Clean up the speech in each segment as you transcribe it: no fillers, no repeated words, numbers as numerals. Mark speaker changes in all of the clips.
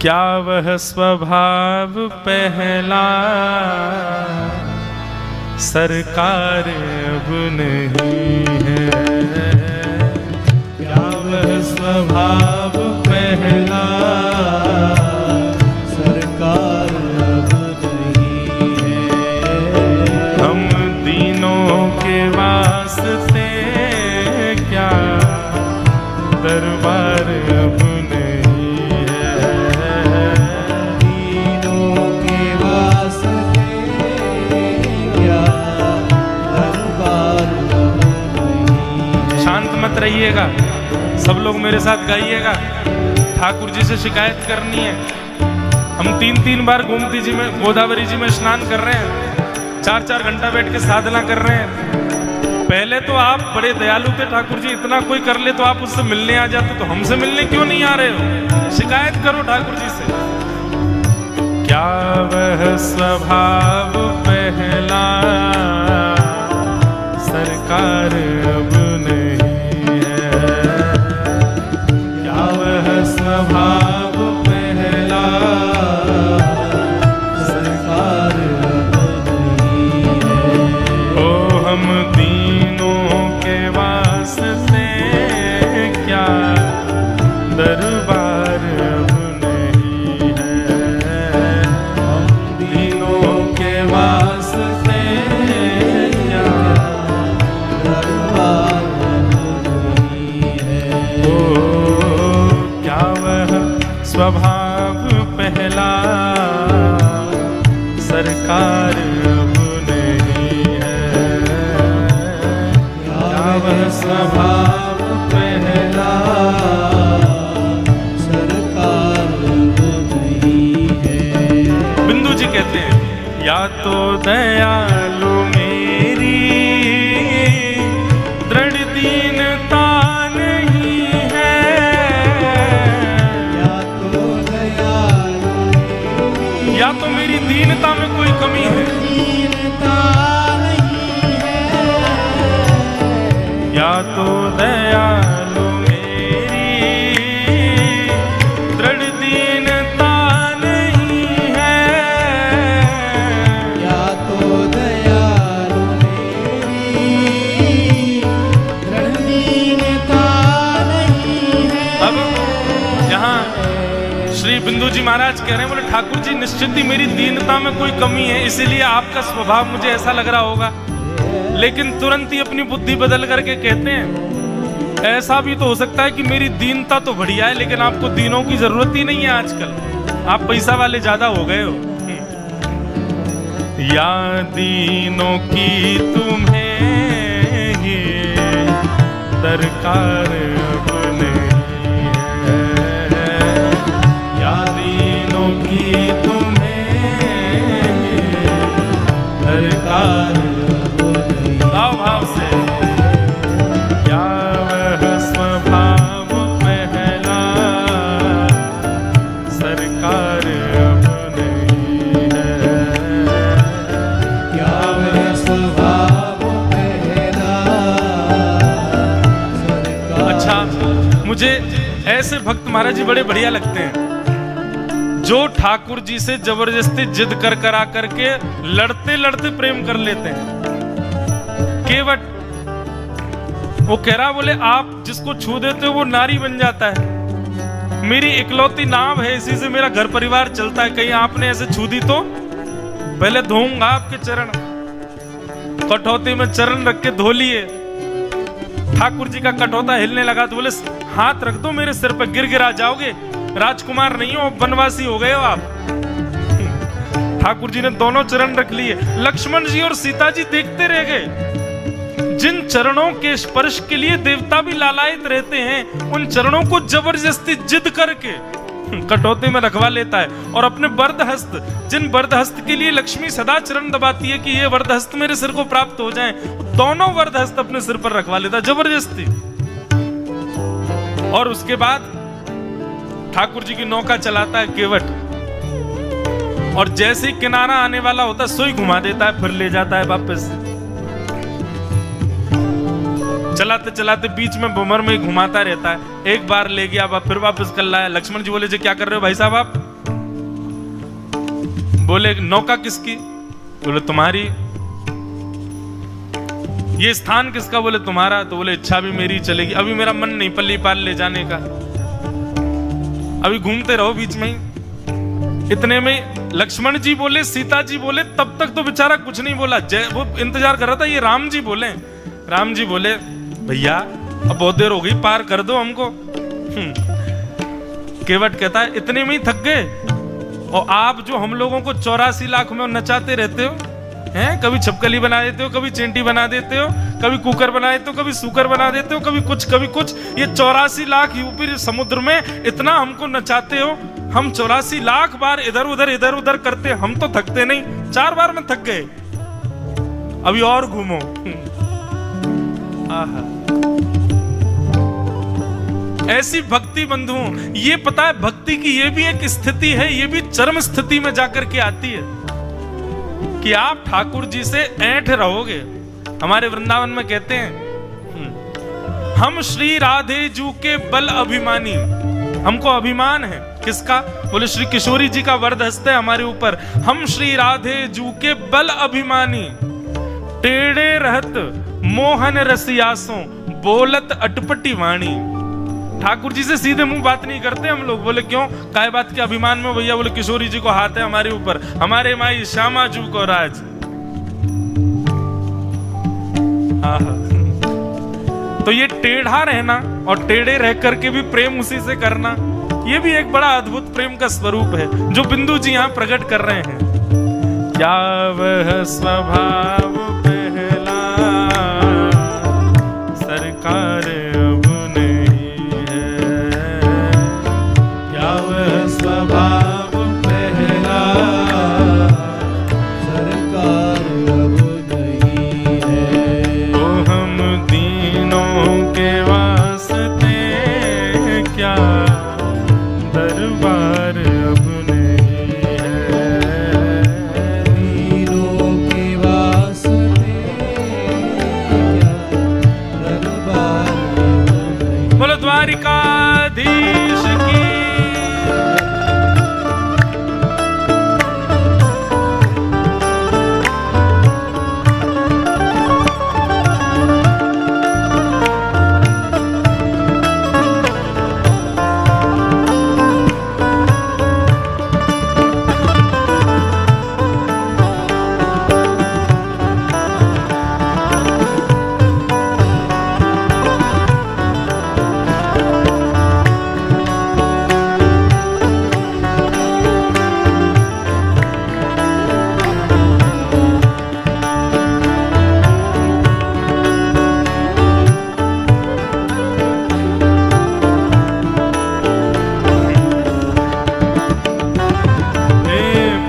Speaker 1: क्या वह स्वभाव पहला सरकार अब नहीं है, क्या वह स्वभाव पहला
Speaker 2: सरकार अब नहीं है।
Speaker 1: हम दीनों के वास्ते क्या दरबार अब नहीं है,
Speaker 2: दीनों के वास्ते क्या दरबार अब नहीं है।
Speaker 1: शांत मत रहिएगा, सब लोग मेरे साथ गाइएगा। ठाकुर जी से शिकायत करनी है। हम 3-3 बार गोमती जी में, गोदावरी जी में स्नान कर रहे हैं, 4-4 घंटा बैठ के साधना कर रहे हैं। पहले तो आप बड़े दयालु थे ठाकुर जी, इतना कोई कर ले तो आप उससे मिलने आ जाते, तो हमसे मिलने क्यों नहीं आ रहे हो? शिकायत करो ठाकुर जी से। क्या वह स्वभाव पहला सरकार अब नहीं है, क्या वह स्वभाव पहला
Speaker 2: सरकार अब नहीं है।
Speaker 1: ओ हम दीनों के वास्ते क्या दरबार अब नहीं है, हम दीनों के वास्ते क्या
Speaker 2: दरबार अब नहीं है।
Speaker 1: ओ क्या वह स्वभाव पहला सरकार अब नहीं है, क्या वह स्वभाव पहला
Speaker 2: सरकार अब नहीं है।
Speaker 1: बिंदु जी कहते हैं, या तो दयालु मेरी दृढ़ दीनता नहीं है,
Speaker 2: या तो दयालु मेरी
Speaker 1: या तो मेरी दीनता में कोई कमी है,
Speaker 2: दीनता नहीं है।
Speaker 1: या तो दयालु मेरी दृढ़ दीनता नहीं है,
Speaker 2: या तो दयालु मेरी दृढ़ दीनता नहीं है।
Speaker 1: अब यहाँ श्री बिंदु जी महाराज कह रहे हैं, बोले ठाकुर जी निश्चित ही मेरी दीनता में कोई कमी है, इसीलिए आपका स्वभाव मुझे ऐसा लग रहा होगा। लेकिन तुरंत ही अपनी बुद्धि बदल करके कहते हैं, ऐसा भी तो हो सकता है कि मेरी दीनता तो बढ़िया है, लेकिन आपको दीनों की जरूरत ही नहीं है आजकल, आप पैसा वाले ज्यादा हो गए हो। या दीनों की तुम्हें ये दरकार अब नहीं है, या दीनों की तुम्हें ये दरकार भाव भाव से, क्या वह स्वभाव पहला सरकार अब नहीं है,
Speaker 2: क्या वह स्वभाव पहला सरकार।
Speaker 1: अच्छा, मुझे ऐसे भक्त महाराज जी बड़े बढ़िया लगते हैं, जो ठाकुर जी से जबरदस्ती जिद कर कर आकर के लड़ते लड़ते प्रेम कर लेते हैं। केवट वो कह रहा, बोले आप जिसको छू देते हो वो नारी बन जाता है, मेरी इकलौती नाव है, इसी से मेरा घर परिवार चलता है, कहीं आपने ऐसे छू दी तो पहले धोऊंगा आपके चरण। कठौती में चरण रख के धो लिए, ठाकुर जी का कठौता हिलने लगा तो बोले हाथ रख दो मेरे सिर पर, गिर गिरा जाओगे, राजकुमार नहीं हो, वनवासी हो गए हो आप। ठाकुर जी ने दोनों चरण रख लिए। लक्ष्मण जी और सीता जी देखते रह गए। जिन चरणों के स्पर्श के लिए देवता भी लालायित रहते हैं, उन चरणों को जबरदस्ती जिद करके कटौते में रखवा लेता है। और अपने वरदहस्त, जिन वरदहस्त के लिए लक्ष्मी सदा चरण दबाती है कि ये वरदहस्त मेरे सिर को प्राप्त हो जाएं, दोनों वरदहस्त अपने सिर पर रखवा लेता है जबरदस्ती। और उसके बाद ठाकुर जी की नौका चलाता है केवट, और जैसे ही किनारा आने वाला होता है सुई घुमा देता है, फिर ले जाता है वापस। चलाते चलाते बीच में भंवर में घुमाता रहता है। एक बार ले गया, अब फिर वापस कर लाया। लक्ष्मण जी बोले जी क्या कर रहे हो भाई साहब आप? बोले नौका किसकी? बोले तुम्हारी। ये स्थान किसका? बोले तुम्हारा। तो बोले इच्छा भी मेरी चलेगी, अभी मेरा मन नहीं पल्ली पाल ले जाने का, अभी घूमते रहो बीच में ही। इतने में लक्ष्मण जी बोले, सीता जी बोले, तब तक तो बेचारा कुछ नहीं बोला। वो इंतजार कर रहा था ये राम जी बोले। राम जी बोले भैया अब बहुत देर हो गई, पार कर दो हमको। केवट कहता है इतने में ही थक गए, और आप जो हम लोगों को 84 लाख में नचाते रहते हो हैं, कभी छपकली बना देते हो, कभी चेंटी बना देते हो, कभी कुकर बना देते हो, कभी सुकर बना देते हो, कभी कुछ। ये 84 लाख यूपी समुद्र में इतना हमको नचाते हो, हम 84 लाख बार इधर उधर करते, हम तो थकते नहीं, 4 बार में थक गए, अभी और घूमो। आहा। ऐसी भक्ति बंधुओं, ये पता है भक्ति की ये भी एक स्थिति है, ये भी चरम स्थिति में जाकर के आती है कि आप ठाकुर जी से ऐंठ रहोगे। हमारे वृंदावन में कहते हैं हम श्री राधे जू के बल अभिमानी। हमको अभिमान है किसका? बोले श्री किशोरी जी का वरद हस्ते हमारे ऊपर। हम श्री राधे जू के बल अभिमानी, टेढ़े रहत मोहन रसियासों, बोलत अटपटी वाणी। ठाकुर जी से सीधे मुंह बात नहीं करते हम लोग। बोले क्यों? काय बात के अभिमान में भैया? बोले किशोरी जी को हाथ है हमारे ऊपर, हमारे माई श्यामा जू को राज। तो ये टेढ़ा रहना और टेढ़े रह करके भी प्रेम उसी से करना, ये भी एक बड़ा अद्भुत प्रेम का स्वरूप है जो बिंदु जी यहाँ प्रकट कर रहे हैं। क्या वह स्वभाव पहला सरकार अब नहीं है, क्या वह स्वभाव पहला
Speaker 2: सरकार अब नहीं है।
Speaker 1: तो हम दीनों के वास्ते क्या दरबार अब नहीं है,
Speaker 2: दीनों के वास्ते क्या दरबार अब नहीं।
Speaker 1: बोलो द्वारिकाधीश की।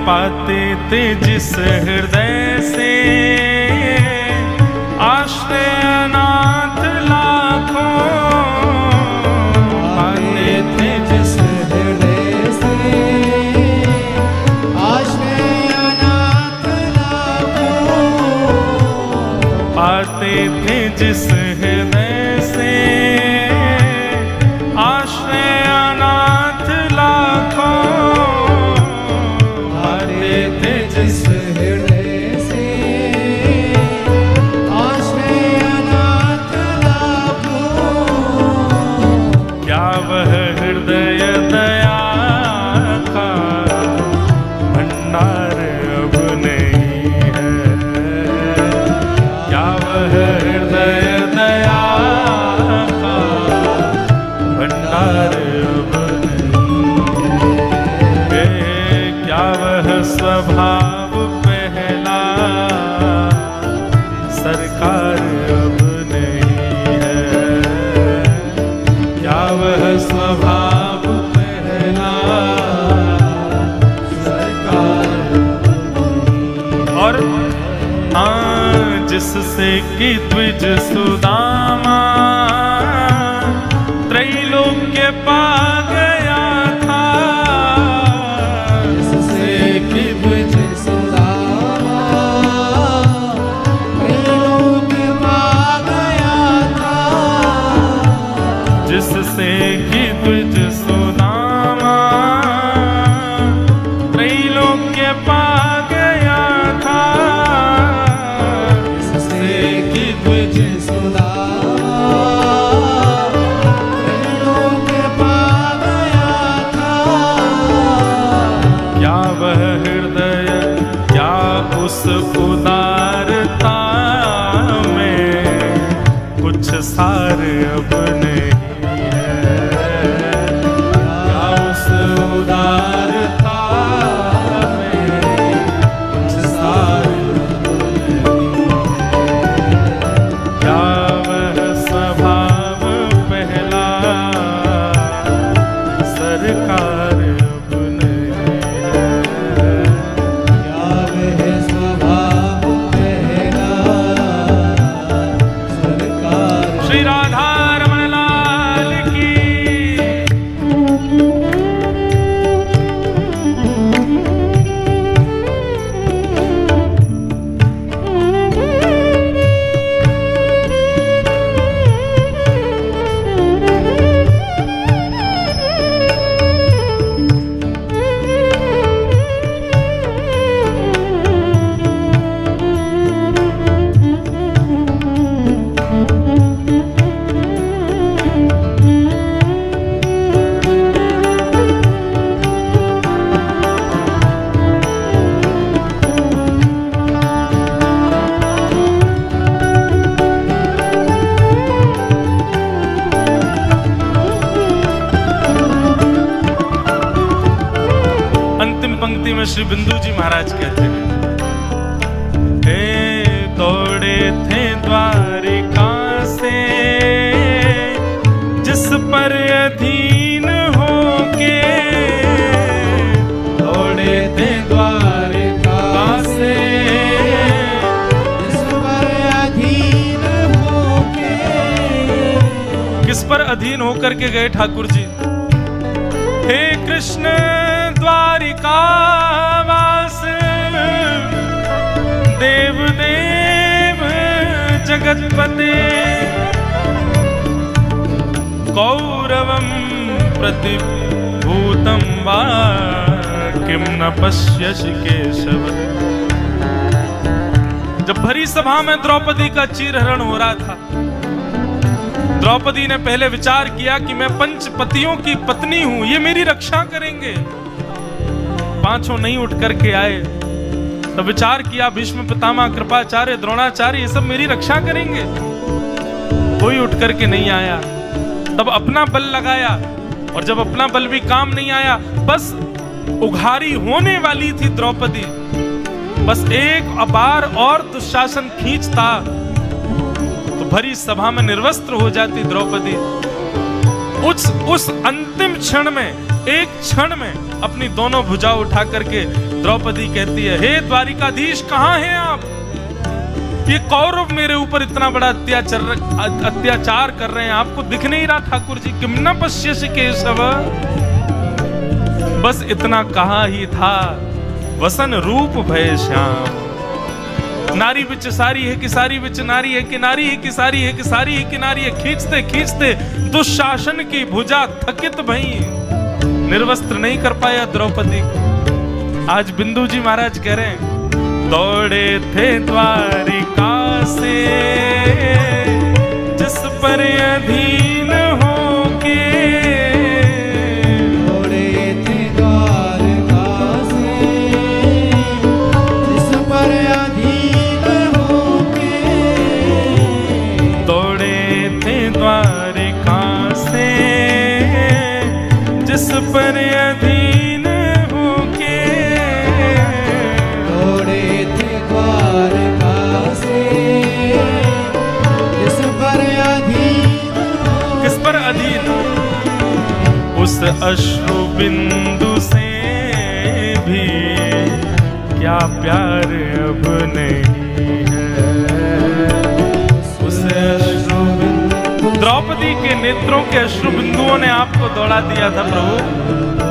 Speaker 1: पाते थे जिस हृदय से आश्रय अनाथ लाखों, पाते थे जिस
Speaker 2: हृदय से आश्रय अनाथ लाखों,
Speaker 1: पाते थे जिस हृदय से आश्रय अनाथ लाखों,
Speaker 2: जिस हृदय से आश्रय अनाथ लाखों,
Speaker 1: क्या वह हृदय दया का भंडार अब नहीं है, क्या वह हृदय दया का भंडार अब नहीं है, क्या वह स्वभाव पहला सरकार अब नहीं है, क्या वह स्वभाव पहला सरकार अब नहीं है। और जिससे कि द्विज सुदामा त्रैलोक्य पा गया था,
Speaker 2: जिससे कि द्विज सुदामा त्रैलोक्य पा गया था,
Speaker 1: द्रौपदी में श्री बिंदु जी महाराज कहते हैं, हे दौड़े थे द्वारिका से जिस पर अधीन होके,
Speaker 2: दौड़े थे द्वारिका से जिस पर अधीन होके।
Speaker 1: किस पर अधीन होकर के गए ठाकुर जी? हे कृष्ण द्वारिका वास देव देव जगतपते, कौरवं प्रतिभूतं वा किम न पश्यसि केशव। जब भरी सभा में द्रौपदी का चीरहरण हो रहा था, द्रौपदी ने पहले विचार किया कि मैं पंचपतियों की पत्नी हूं, ये मेरी रक्षा करेंगे। पांचों नहीं उठ करके आए, तब विचार किया भीष्म पितामह कृपाचार्य द्रोणाचार्य ये सब मेरी रक्षा करेंगे। कोई उठ करके नहीं आया। तब अपना बल लगाया, और जब अपना बल भी काम नहीं आया, बस उघारी होने वाली थी द्रौपदी, बस एक बार और दुशासन खींचता तो भरी सभा में निर्वस्त्र हो जाती द्रौपदी। उस अंतिम क्षण में, एक क्षण में अपनी दोनों भुजा उठा करके द्रौपदी कहती है, हे द्वारिकाधीश कहां हैं आप? ये कौरव मेरे ऊपर इतना बड़ा अत्याचार कर रहे हैं, आपको दिख नहीं रहा ठाकुर जी? किम न पश्यसि केशव। बस इतना कहा ही था, वसन रूप भय श्याम। नारी बिच सारी है कि सारी बिच नारी है कि नारी है कि सारी है कि सारी है कि नारी है। खींचते खींचते दुशासन की भुजा थकित भई, निर्वस्त्र नहीं कर पाया द्रौपदी को। आज बिंदु जी महाराज कह रहे हैं, दौड़े थे द्वारिका से जिस पर अधीन होके,
Speaker 2: दौड़े थे द्वारिका से जिस पर अधीन होके।
Speaker 1: दौड़े थे द्वारिका से जिस पर अधीन होके,
Speaker 2: दौड़े थे द्वारिका से जिस पर अधीन होके।
Speaker 1: किस पर अधीन? उस अश्रु बिंदु से भी क्या प्यार अब नहीं है। उस अश्रु बिंदु, द्रौपदी के नेत्रों के अश्रु बिंदुओं ने आपको दौड़ा दिया था प्रभु।